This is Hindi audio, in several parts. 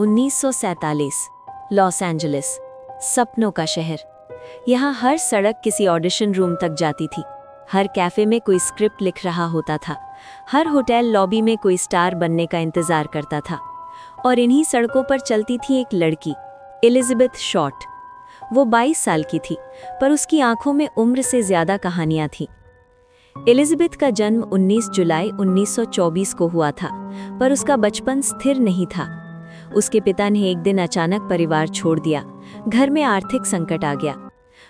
1947 लॉस एंजलिस, सपनों का शहर। यहाँ हर सड़क किसी ऑडिशन रूम तक जाती थी। हर कैफे में कोई स्क्रिप्ट लिख रहा होता था। हर होटल लॉबी में कोई स्टार बनने का इंतजार करता था। और इन्हीं सड़कों पर चलती थी एक लड़की, एलिजाबेथ शॉर्ट। वो 22 साल की थी, पर उसकी आंखों में उम्र से ज्यादा कहानियां थीं। एलिजाबेथ का जन्म 19 जुलाई 1924 को हुआ था, पर उसका बचपन स्थिर नहीं था। उसके पिता ने एक दिन अचानक परिवार छोड़ दिया। घर में आर्थिक संकट आ गया।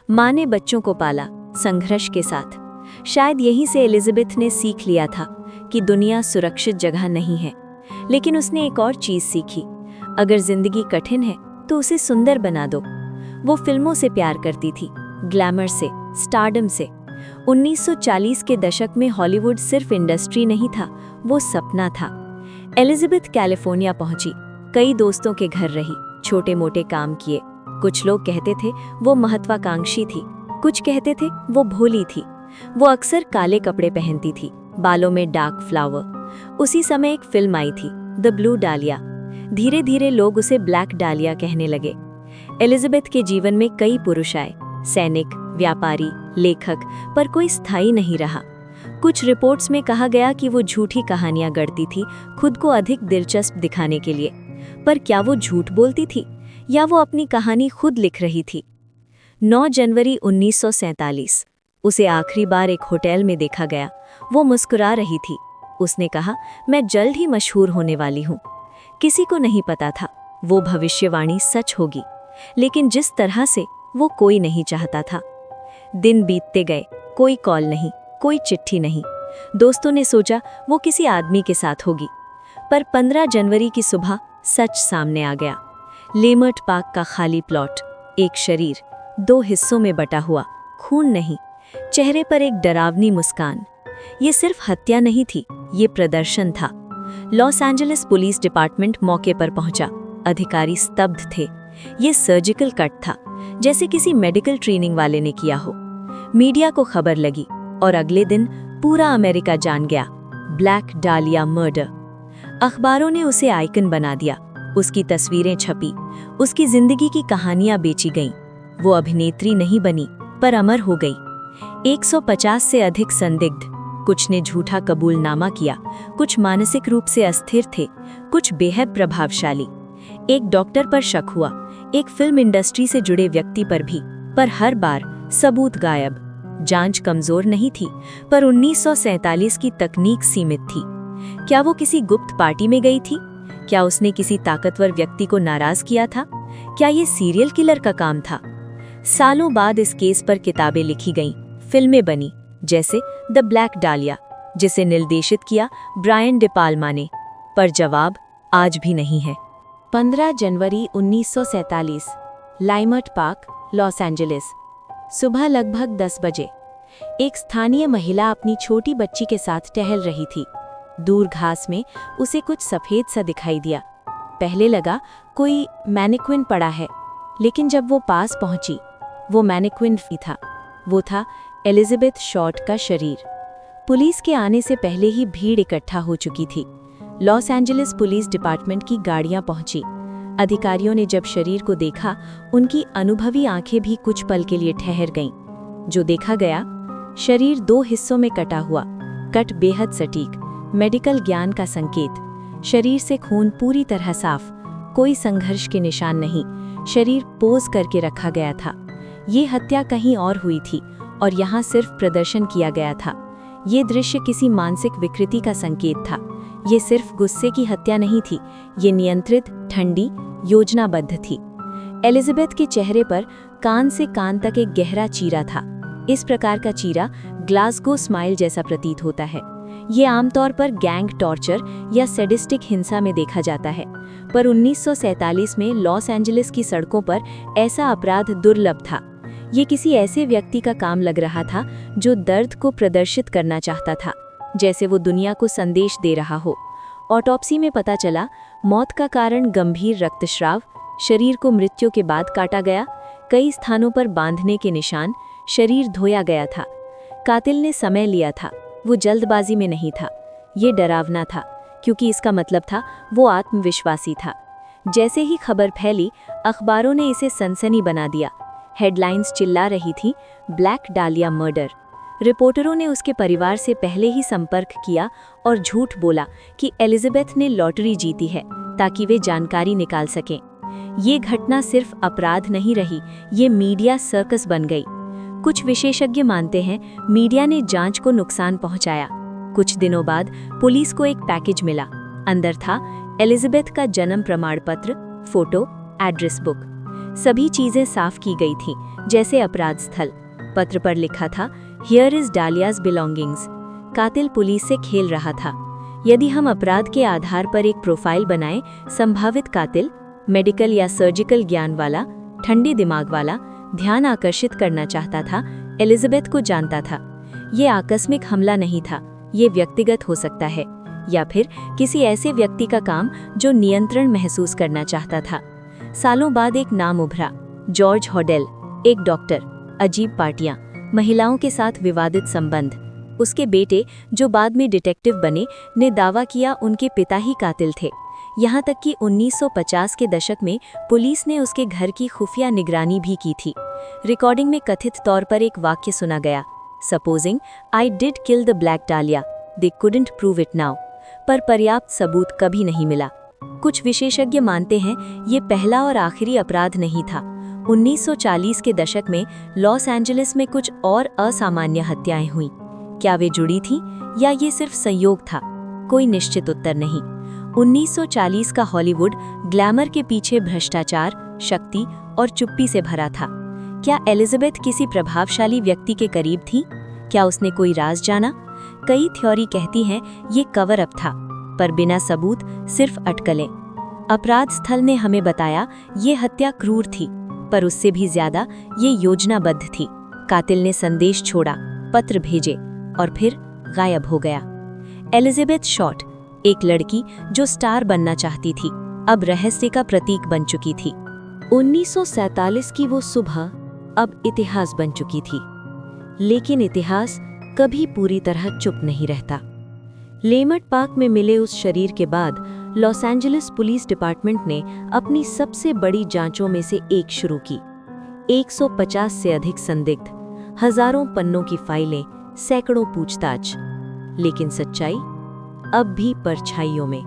माँ ने बच्चों को पाला, संघर्ष के साथ। शायद यहीं से एलिजाबेथ ने सीख लिया था कि दुनिया सुरक्षित जगह नहीं है। लेकिन उसने एक और चीज सीखी, अगर जिंदगी कठिन है तो उसे सुंदर बना दो। वो फिल्मों से प्यार करती थी, ग्लैमर से, स्टारडम से। 1940 के दशक में हॉलीवुड सिर्फ इंडस्ट्री नहीं था, वो सपना था। एलिजाबेथ कैलिफोर्निया पहुंची, कई दोस्तों के घर रही, छोटे मोटे काम किए। कुछ लोग कहते थे वो महत्वाकांक्षी थी, कुछ कहते थे वो भोली थी। वो अक्सर काले कपड़े पहनती थी, बालों में डार्क फ्लावर। उसी समय एक फिल्म आई थी, द ब्लू डालिया। धीरे धीरे लोग उसे ब्लैक डालिया कहने लगे। एलिजाबेथ के जीवन में कई पुरुष आए, सैनिक, व्यापारी, लेखक, पर कोई स्थायी नहीं रहा। कुछ रिपोर्ट्स में कहा गया कि वो झूठी कहानियां गढ़ती थी, खुद को अधिक दिलचस्प दिखाने के लिए। पर क्या वो झूठ बोलती थी या वो अपनी कहानी खुद लिख रही थी? 9 जनवरी 1947 उसे आखिरी बार एक होटल में देखा गया। वो मुस्कुरा रही थी। उसने कहा, मैं जल्द ही मशहूर होने वाली हूँ। किसी को नहीं पता था वो भविष्यवाणी सच होगी, लेकिन जिस तरह से वो कोई नहीं चाहता था। दिन बीतते गए, कोई कॉल नहीं, कोई चिट्ठी नहीं। दोस्तों ने सोचा वो किसी आदमी के साथ होगी, पर 15 जनवरी की सुबह सच सामने आ गया। लेमर्ट पार्क का खाली प्लॉट, एक शरीर, 2 हिस्सों में बटा हुआ, खून नहीं, चेहरे पर एक डरावनी मुस्कान। ये सिर्फ हत्या नहीं थी, ये प्रदर्शन था। लॉस एंजलिस पुलिस डिपार्टमेंट मौके पर पहुंचा। अधिकारी स्तब्ध थे। ये सर्जिकल कट था, जैसे किसी मेडिकल ट्रेनिंग वाले ने किया हो। मीडिया को खबर लगी और अगले दिन पूरा अमेरिका जान गया, ब्लैक डालिया मर्डर। अखबारों ने उसे आइकन बना दिया, उसकी तस्वीरें छपी, उसकी जिंदगी की कहानियां बेची गईं। वो अभिनेत्री नहीं बनी, पर अमर हो गई। 150 से अधिक संदिग्ध, कुछ ने झूठा कबूलनामा किया, कुछ मानसिक रूप से अस्थिर थे, कुछ बेहद प्रभावशाली। एक डॉक्टर पर शक हुआ, एक फिल्म इंडस्ट्री से जुड़े व्यक्ति पर भी, पर हर बार सबूत गायब। जांच कमजोर नहीं थी, पर 1947 की तकनीक सीमित थी। क्या वो किसी गुप्त पार्टी में गई थी? क्या उसने किसी ताकतवर व्यक्ति को नाराज किया था? क्या ये सीरियल किलर का काम था? सालों बाद इस केस पर किताबें लिखी गईं, फिल्में बनी, जैसे द ब्लैक डालिया, जिसे निर्देशित किया ब्रायन डे पाल्मा ने। पर जवाब आज भी नहीं है। 15 जनवरी 1947, लाइमर्ट पार्क, लॉस एंजलिस। सुबह लगभग 10 बजे एक स्थानीय महिला अपनी छोटी बच्ची के साथ टहल रही थी। दूर घास में उसे कुछ सफेद सा दिखाई दिया। पहले लगा कोई मैनिक्विन पड़ा है, लेकिन जब वो पास पहुंची, वो मैनिक्विन ही था। वो था एलिजाबेथ शॉर्ट का शरीर। पुलिस के आने से पहले ही भीड़ इकट्ठा हो चुकी थी। लॉस एंजलिस पुलिस डिपार्टमेंट की गाड़ियां पहुंची। अधिकारियों ने जब शरीर को देखा, उनकी अनुभवी आंखें भी कुछ पल के लिए ठहर गईं। जो देखा गया, शरीर 2 हिस्सों में कटा हुआ, कट बेहद सटीक, मेडिकल ज्ञान का संकेत। शरीर से खून पूरी तरह साफ, कोई संघर्ष के निशान नहीं। शरीर पोज करके रखा गया था। ये हत्या कहीं और हुई थी और यहाँ सिर्फ प्रदर्शन किया गया था। ये दृश्य किसी मानसिक विकृति का संकेत था। ये सिर्फ गुस्से की हत्या नहीं थी, ये नियंत्रित, ठंडी, योजनाबद्ध थी। एलिजाबेथ के चेहरे पर कान से कान तक एक गहरा चीरा था। इस प्रकार का चीरा ग्लासगो स्माइल जैसा प्रतीत होता है। ये आमतौर पर गैंग टॉर्चर या सैडिस्टिक हिंसा में देखा जाता है, पर 1947 में लॉस एंजलिस की सड़कों पर ऐसा अपराध दुर्लभ था। ये किसी ऐसे व्यक्ति का काम लग रहा था जो दर्द को प्रदर्शित करना चाहता था, जैसे वो दुनिया को संदेश दे रहा हो। ऑटोप्सी में पता चला, मौत का कारण गंभीर रक्तस्राव, शरीर को मृत्यु के बाद काटा गया, कई स्थानों पर बांधने के निशान, शरीर धोया गया था। कातिल ने समय लिया था, वो जल्दबाजी में नहीं था। ये डरावना था, क्योंकि इसका मतलब था वो आत्मविश्वासी था। जैसे ही खबर फैली, अखबारों ने इसे सनसनी बना दिया। हेडलाइंस चिल्ला रही थी, ब्लैक डालिया मर्डर। रिपोर्टरों ने उसके परिवार से पहले ही संपर्क किया और झूठ बोला कि एलिजाबेथ ने लॉटरी जीती है ताकि वे जानकारी निकाल सकें। ये घटना सिर्फ अपराध नहीं रही, ये मीडिया सर्कस बन गई। कुछ विशेषज्ञ मानते हैं मीडिया ने जांच को नुकसान पहुंचाया। कुछ दिनों बाद पुलिस को एक पैकेज मिला। अंदर था एलिजाबेथ का जन्म प्रमाण पत्र, फोटो, एड्रेस बुक। सभी चीजें साफ की गई थी, जैसे अपराध स्थल। पत्र पर लिखा था, हियर इज डालियाज बिलोंगिंग्स। कातिल पुलिस से खेल रहा था। यदि हम अपराध के आधार पर एक प्रोफाइल बनाएं, संभावित कातिल मेडिकल या सर्जिकल ज्ञान वाला, ठंडे दिमाग वाला, ध्यान आकर्षित करना चाहता था, एलिजाबेथ को जानता था। ये आकस्मिक हमला नहीं था, ये व्यक्तिगत हो सकता है, या फिर किसी ऐसे व्यक्ति का काम जो नियंत्रण महसूस करना चाहता था। सालों बाद एक नाम उभरा, जॉर्ज होडेल, एक डॉक्टर। अजीब पार्टियां, महिलाओं के साथ विवादित संबंध। उसके बेटे, जो बाद में डिटेक्टिव बने, ने दावा किया उनके पिता ही कातिल थे। यहाँ तक कि 1950 के दशक में पुलिस ने उसके घर की खुफिया निगरानी भी की थी। रिकॉर्डिंग में कथित तौर पर एक वाक्य सुना गया, supposing I did kill the Black Dahlia, they couldn't prove it now. पर पर्याप्त सबूत कभी नहीं मिला। कुछ विशेषज्ञ मानते हैं ये पहला और आखिरी अपराध नहीं था। 1940 के दशक में लॉस एंजलिस में कुछ और असामान्य हत्याएं हुईं। क्या वे जुड़ी थीं या ये सिर्फ संयोग था? कोई निश्चित उत्तर नहीं। 1940 का हॉलीवुड ग्लैमर के पीछे भ्रष्टाचार, शक्ति और चुप्पी से भरा था। क्या एलिजाबेथ किसी प्रभावशाली व्यक्ति के करीब थी? क्या उसने कोई राज जाना? कई थ्योरी कहती हैं ये कवर अप था, पर बिना सबूत, सिर्फ अटकलें। अपराध स्थल ने हमें बताया ये हत्या क्रूर थी, पर उससे भी ज्यादा ये योजनाबद्ध थी। कातिल ने संदेश छोड़ा, पत्र भेजे और फिर गायब हो गया। एलिजाबेथ शॉर्ट, एक लड़की जो स्टार बनना चाहती थी, अब रहस्य का प्रतीक बन चुकी थी। 1947 की वो सुबह अब इतिहास बन चुकी थी। लेकिन इतिहास कभी पूरी तरह चुप नहीं रहता। लेमट पार्क में मिले उस शरीर के बाद लॉस एंजलिस पुलिस डिपार्टमेंट ने अपनी सबसे बड़ी जांचों में से एक शुरू की। 150 से अधिक संदिग्ध, हजारों पन्नों की फाइलें, सैकड़ों पूछताछ। लेकिन सच्चाई अब भी परछाइयों में।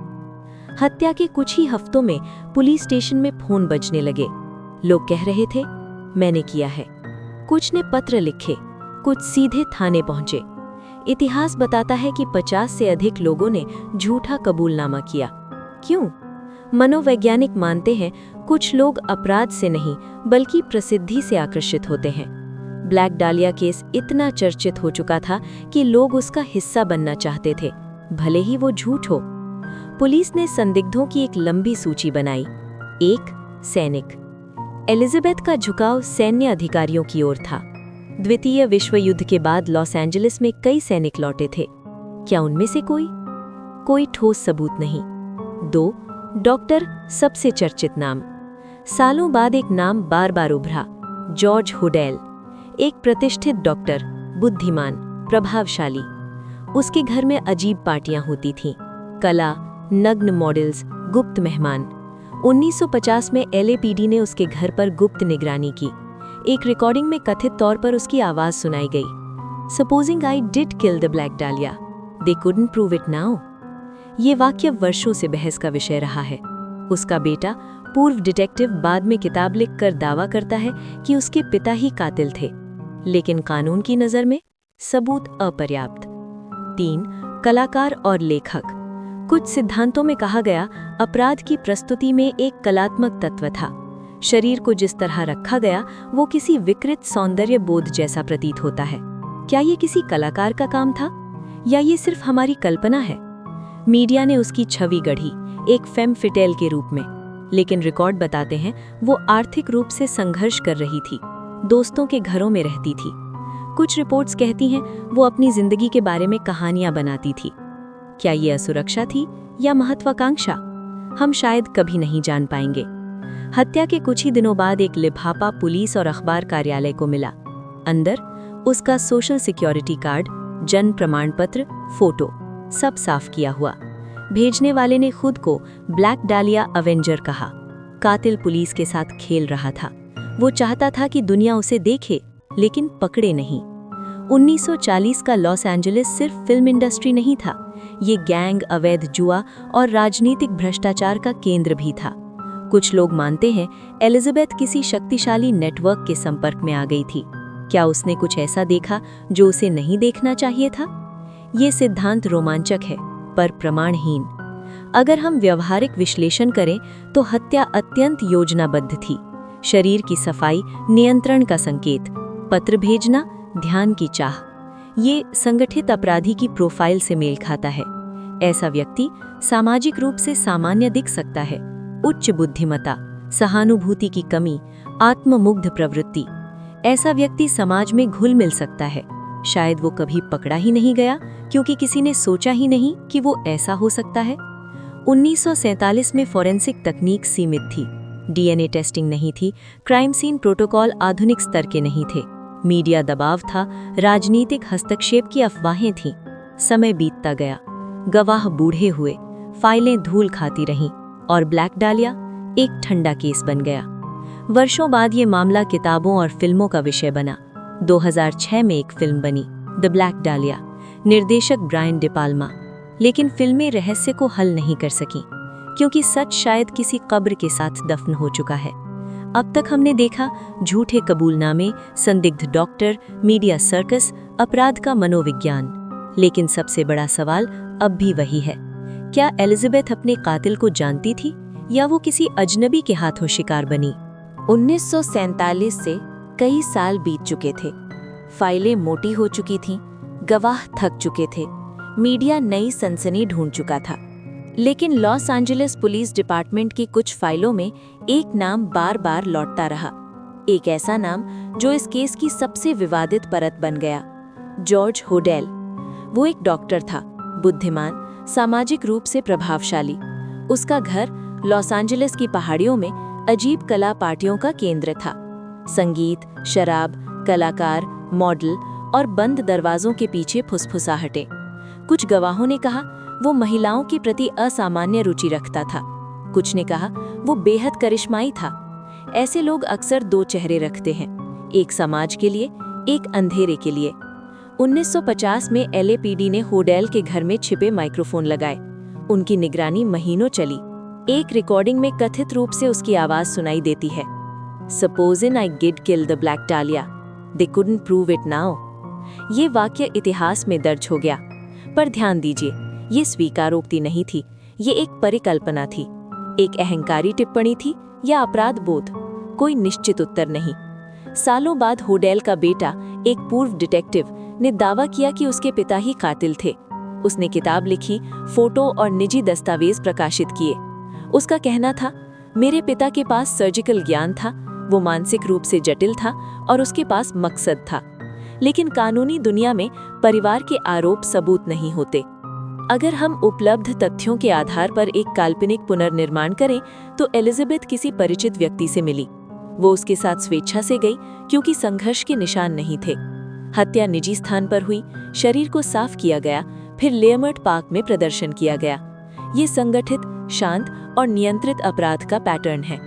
हत्या के कुछ ही हफ्तों में पुलिस स्टेशन में फोन बजने लगे। लोग कह रहे थे मैंने किया है। कुछ ने पत्र लिखे, कुछ सीधे थाने पहुंचे। इतिहास बताता है कि 50 से अधिक लोगों ने झूठा कबूलनामा किया। क्यों? मनोवैज्ञानिक मानते हैं कुछ लोग अपराध से नहीं बल्कि प्रसिद्धि से आकर्षित होते हैं। ब्लैक डालिया केस इतना चर्चित हो चुका था कि लोग उसका हिस्सा बनना चाहते थे, भले ही वो झूठ हो। पुलिस ने संदिग्धों की एक लंबी सूची बनाई। 1. सैनिक। एलिजाबेथ का झुकाव सैन्य अधिकारियों की ओर था। द्वितीय विश्व युद्ध के बाद लॉस एंजलिस में कई सैनिक लौटे थे। क्या उनमें से कोई ठोस सबूत नहीं। 2. डॉक्टर, सबसे चर्चित नाम। सालों बाद एक नाम बार बार उभरा, जॉर्ज होडेल। एक प्रतिष्ठित डॉक्टर, बुद्धिमान, प्रभावशाली। उसके घर में अजीब पार्टियां होती थीं, कला, नग्न मॉडल्स, गुप्त मेहमान। 1950 में LAPD ने उसके घर पर गुप्त निगरानी की। एक रिकॉर्डिंग में कथित तौर पर उसकी आवाज सुनाई गई, supposing I did kill the Black Dahlia, they couldn't prove it now. ये वाक्य वर्षों से बहस का विषय रहा है। उसका बेटा, पूर्व डिटेक्टिव, बाद में किताब लिखकर दावा करता है कि उसके पिता ही कातिल थे, लेकिन कानून की नज़र में सबूत अपर्याप्त। 3. कलाकार और लेखक। कुछ सिद्धांतों में कहा गया अपराध की प्रस्तुति में एक कलात्मक तत्व था। शरीर को जिस तरह रखा गया वो किसी विकृत सौंदर्य बोध जैसा प्रतीत होता है। क्या ये किसी कलाकार का काम था या ये सिर्फ हमारी कल्पना है? मीडिया ने उसकी छवि गढ़ी, एक फेम फिटेल के रूप में, लेकिन रिकॉर्ड बताते हैं वो आर्थिक रूप से संघर्ष कर रही थी, दोस्तों के घरों में रहती थी। कुछ रिपोर्ट्स कहती हैं वो अपनी जिंदगी के बारे में कहानियां बनाती थी। क्या ये असुरक्षा थी या महत्वाकांक्षा? हम शायद कभी नहीं जान पाएंगे। हत्या के कुछ ही दिनों बाद एक लिफाफा पुलिस और अखबार कार्यालय को मिला। अंदर उसका सोशल सिक्योरिटी कार्ड, जन्म प्रमाण पत्र, फोटो, सब साफ किया हुआ। भेजने वाले ने खुद को ब्लैक डालिया अवेंजर कहा। कातिल पुलिस के साथ खेल रहा था। वो चाहता था कि दुनिया उसे देखे, लेकिन पकड़े नहीं। 1940 का लॉस एंजलिस सिर्फ फिल्म इंडस्ट्री नहीं था, ये गैंग, अवैध जुआ और राजनीतिक भ्रष्टाचार का केंद्र भी था। कुछ लोग मानते हैं एलिजाबेथ किसी शक्तिशाली नेटवर्क के संपर्क में आ गई थी। क्या उसने कुछ ऐसा देखा जो उसे नहीं देखना चाहिए था? ये सिद्धांत रोमांचक है, पर प्रमाणहीन। अगर हम व्यवहारिक विश्लेषण करें तो हत्या अत्यंत योजनाबद्ध थी। शरीर की सफाई नियंत्रण का संकेत, पत्र भेजना ध्यान की चाह। ये संगठित अपराधी की प्रोफाइल से मेल खाता है। ऐसा व्यक्ति सामाजिक रूप से सामान्य दिख सकता है। उच्च बुद्धिमत्ता, सहानुभूति की कमी, आत्ममुग्ध प्रवृत्ति। ऐसा व्यक्ति समाज में घुल मिल सकता है। शायद वो कभी पकड़ा ही नहीं गया क्योंकि किसी ने सोचा ही नहीं कि वो ऐसा हो सकता है। 1947 में फॉरेंसिक तकनीक सीमित थी। डीएनए टेस्टिंग नहीं थी, क्राइम सीन प्रोटोकॉल आधुनिक स्तर के नहीं थे। मीडिया दबाव था, राजनीतिक हस्तक्षेप की अफवाहें थीं। समय बीतता गया, गवाह बूढ़े हुए, फाइलें धूल खाती रहीं और ब्लैक डालिया एक ठंडा केस बन गया। वर्षों बाद ये मामला किताबों और फिल्मों का विषय बना। 2006 में एक फिल्म बनी, द ब्लैक डालिया, निर्देशक ब्रायन डे पाल्मा। लेकिन फिल्में रहस्य को हल नहीं कर सकीं, क्योंकि सच शायद किसी कब्र के साथ दफन हो चुका है। अब तक हमने देखा झूठे कबूलनामे, संदिग्ध डॉक्टर, मीडिया सर्कस, अपराध का मनोविज्ञान। लेकिन सबसे बड़ा सवाल अब भी वही है, क्या एलिजाबेथ अपने कातिल को जानती थी या वो किसी अजनबी के हाथों शिकार बनी? 1947 से कई साल बीत चुके थे। फाइलें मोटी हो चुकी थीं, गवाह थक चुके थे, मीडिया नई सनसनी ढूंढ चुका था। लेकिन लॉस एंजलिस पुलिस डिपार्टमेंट की कुछ फाइलों में एक नाम बार बार लौटता रहा। एक ऐसा नाम जो इस केस की सबसे विवादित परत बन गया, जॉर्ज होडेल। वो एक डॉक्टर था, बुद्धिमान, सामाजिक रूप से प्रभावशाली। उसका घर लॉस एंजलिस की पहाड़ियों में अजीब कला पार्टियों का केंद्र था। संगीत, शराब, कलाकार, मॉडल और बंद दरवाजों के पीछे फुसफुसाहटें। कुछ गवाहों ने कहा वो महिलाओं के प्रति असामान्य रुचि रखता था। कुछ ने कहा वो बेहद करिश्माई था। ऐसे लोग अक्सर दो चेहरे रखते हैं, एक समाज के लिए, एक अंधेरे के लिए। 1950 में LAPD ने होडेल के घर में छिपे माइक्रोफोन लगाए। उनकी निगरानी महीनों चली। एक रिकॉर्डिंग में कथित रूप से उसकी आवाज सुनाई देती है, "Supposing I did kill the Black Dahlia, they couldn't prove it now." ये वाक्य इतिहास में दर्ज हो गया। पर ध्यान दीजिए, ये स्वीकारोक्ति नहीं थी, ये एक परिकल्पना थी, एक अहंकारी टिप्पणी थी या अपराध बोध, कोई निश्चित उत्तर नहीं। सालों बाद होडेल का बेटा, एक पूर्व डिटेक्टिव, ने दावा किया कि उसके पिता ही कातिल थे। उसने किताब लिखी, फोटो और निजी दस्तावेज प्रकाशित किए। उसका कहना था, मेरे पिता के पास सर्जिकल ज्ञान था, वो मानसिक रूप से जटिल था और उसके पास मकसद था। लेकिन कानूनी दुनिया में परिवार के आरोप सबूत नहीं होते। अगर हम उपलब्ध तथ्यों के आधार पर एक काल्पनिक पुनर्निर्माण करें तो एलिजाबेथ किसी परिचित व्यक्ति से मिली। वो उसके साथ स्वेच्छा से गई क्योंकि संघर्ष के निशान नहीं थे। हत्या निजी स्थान पर हुई, शरीर को साफ किया गया, फिर लेयमर्ट पार्क में प्रदर्शन किया गया। ये संगठित, शांत और नियंत्रित अपराध का पैटर्न है।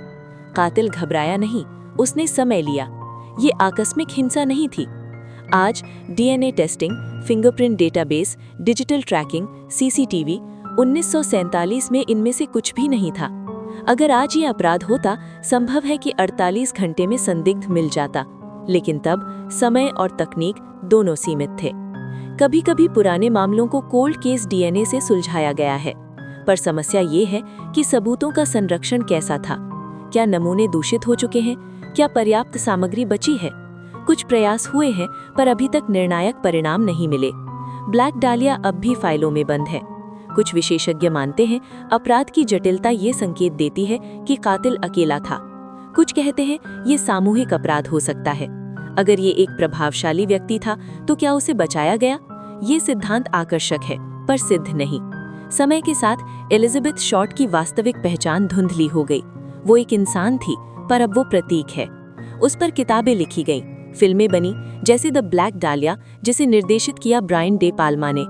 कातिल घबराया नहीं, उसने समय लिया। ये आकस्मिक हिंसा नहीं थी। आज DNA testing, fingerprint database, digital tracking, CCTV, 1947 में इनमें से कुछ भी नहीं था। अगर आज ये अपराध होता, संभव है कि 48 घंटे में संदिग्ध मिल जाता। लेकिन तब समय और तकनीक दोनों सीमित थे। कभी-कभी पुराने मामलों को कोल्ड केस DNA से सुलझाया गया है, पर समस्या ये है कि सबूतों का संरक्षण कैसा था। क्या नमूने दूषित हो चुके हैं? क्या पर्याप्त सामग्री बची है? कुछ प्रयास हुए हैं, पर अभी तक निर्णायक परिणाम नहीं मिले। ब्लैक डालिया अब भी फाइलों में बंद है। कुछ विशेषज्ञ मानते हैं अपराध की जटिलता ये संकेत देती है कि कातिल अकेला था। कुछ कहते हैं ये सामूहिक अपराध हो सकता है। अगर ये एक प्रभावशाली व्यक्ति था तो क्या उसे बचाया गया? ये सिद्धांत आकर्षक है, पर सिद्ध नहीं। समय के साथ एलिजाबेथ शॉर्ट की वास्तविक पहचान धुंधली हो गई। वो एक इंसान थी, पर अब वो प्रतीक है। उस पर किताबें लिखी गईं, फिल्में बनी, जैसे द ब्लैक डालिया, जिसे निर्देशित किया ब्रायन डे पाल्मा ने।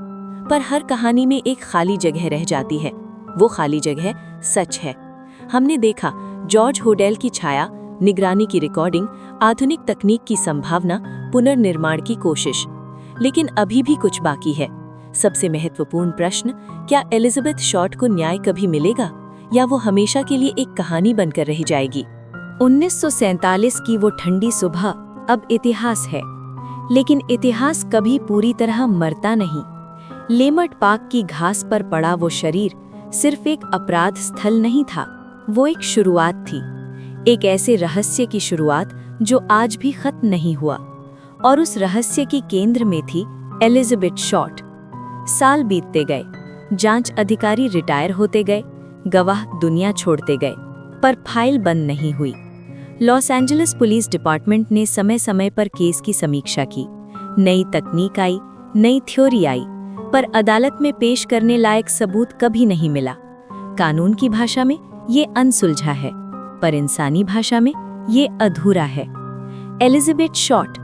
पर हर कहानी में एक खाली जगह रह जाती है। वो खाली जगह सच है। हमने देखा जॉर्ज होडेल की छाया, निगरानी की रिकॉर्डिंग, आधुनिक तकनीक की संभावना, पुनर्निर्माण की कोशिश। लेकिन अभी भी कुछ बाकी है। सबसे महत्वपूर्ण प्रश्न, क्या एलिजाबेथ शॉर्ट को न्याय कभी मिलेगा या वो हमेशा के लिए एक कहानी बनकर रह जाएगी? 1947 की वो ठंडी सुबह अब इतिहास है, लेकिन इतिहास कभी पूरी तरह मरता नहीं। लेमर्ट पार्क की घास पर पड़ा वो शरीर सिर्फ एक अपराध स्थल नहीं था, वो एक शुरुआत थी, एक ऐसे रहस्य की शुरुआत जो आज भी खत्म नहीं हुआ। और उस रहस्य की केंद्र में थी एलिजाबेथ शॉर्ट। साल बीतते गए, जांच अधिकारी रिटायर होते गए, गवाह दुनिया छोड़ते गए, पर फाइल बंद नहीं हुई। लॉस एंजलिस पुलिस डिपार्टमेंट ने समय समय पर केस की समीक्षा की। नई तकनीक आई, नई थ्योरी आई, पर अदालत में पेश करने लायक सबूत कभी नहीं मिला। कानून की भाषा में ये अनसुलझा है, पर इंसानी भाषा में ये अधूरा है। एलिजाबेथ शॉर्ट,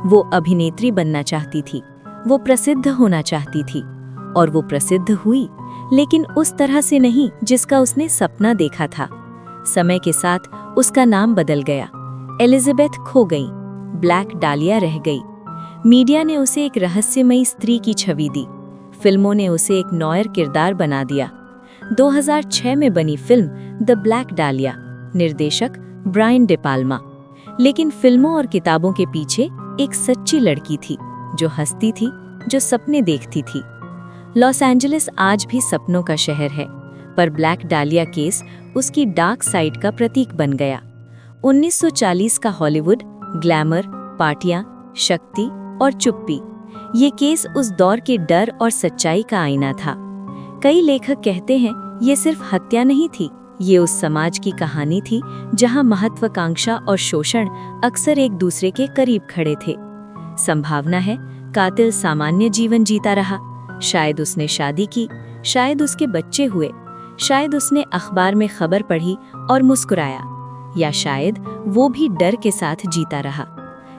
वो अभिनेत्री बनना चाहती थी, वो प्रसिद्ध होना चाहती थी, और वो प्रसिद्ध हुई, लेकिन उस तरह से नहीं जिसका उसने सपना देखा था। समय के साथ उसका नाम बदल गया। एलिजाबेथ खो गई, ब्लैक डालिया रह गई। मीडिया ने उसे एक रहस्यमयी स्त्री की छवि दी, फिल्मों ने उसे एक नॉयर किरदार बना दिया। 2006 में बनी फिल्म द ब्लैक डालिया, निर्देशक ब्रायन डे पाल्मा। लेकिन फिल्मों और किताबों के पीछे एक सच्ची लड़की थी, जो हंसती थी, जो सपने देखती थी। लॉस एंजलिस आज भी सपनों का शहर है, पर ब्लैक डालिया केस उसकी डार्क साइड का प्रतीक बन गया। 1940 का हॉलीवुड, ग्लैमर, पार्टियां, शक्ति और चुप्पी, ये केस उस दौर के डर और सच्चाई का आईना था। कई लेखक कहते हैं ये सिर्फ हत्या नहीं थी, ये उस समाज की कहानी थी जहां महत्वाकांक्षा और शोषण अक्सर एक दूसरे के करीब खड़े थे। संभावना है कातिल सामान्य जीवन जीता रहा, शायद उसने शादी की, शायद उसके बच्चे हुए, शायद उसने अखबार में खबर पढ़ी और मुस्कुराया, या शायद वो भी डर के साथ जीता रहा।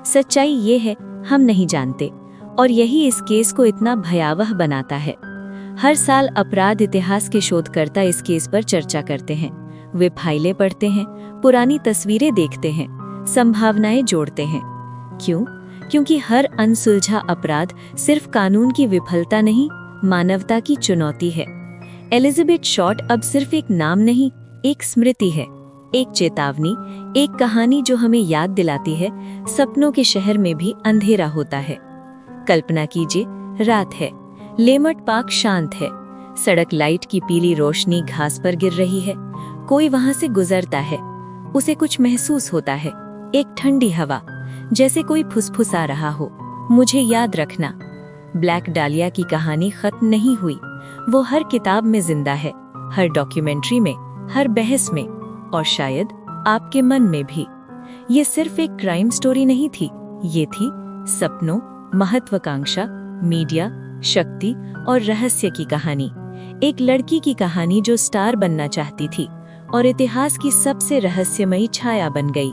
सच्चाई ये है, हम नहीं जानते, और यही इस केस को इतना भयावह बनाता है। हर साल अपराध इतिहास के शोधकर्ता इस केस पर चर्चा करते हैं। वे फाइलें पढ़ते हैं, पुरानी तस्वीरें देखते हैं, संभावनाएं जोड़ते हैं। क्यों? क्योंकि हर अनसुलझा अपराध सिर्फ कानून की विफलता नहीं, मानवता की चुनौती है। एलिजाबेथ शॉर्ट अब सिर्फ एक नाम नहीं, एक स्मृति है, एक चेतावनी, एक कहानी जो हमें याद दिलाती है सपनों के शहर में भी अंधेरा होता है। कल्पना कीजिए, रात है, लेमर्ट पार्क शांत है, सड़क लाइट की पीली रोशनी घास पर गिर रही है, कोई वहां से गुजरता है, उसे कुछ महसूस होता है, एक ठंडी हवा, जैसे कोई फुसफुसा रहा हो, मुझे याद रखना। ब्लैक डालिया की कहानी खत्म नहीं हुई, वो हर किताब में जिंदा है, हर डॉक्यूमेंट्री में, हर बहस में, और शायद आपके मन में भी। ये सिर्फ एक क्राइम स्टोरी नहीं थी, ये थी सपनों, महत्वाकांक्षा, मीडिया, शक्ति और रहस्य की कहानी। एक लड़की की कहानी जो स्टार बनना चाहती थी और इतिहास की सबसे रहस्यमयी छाया बन गई।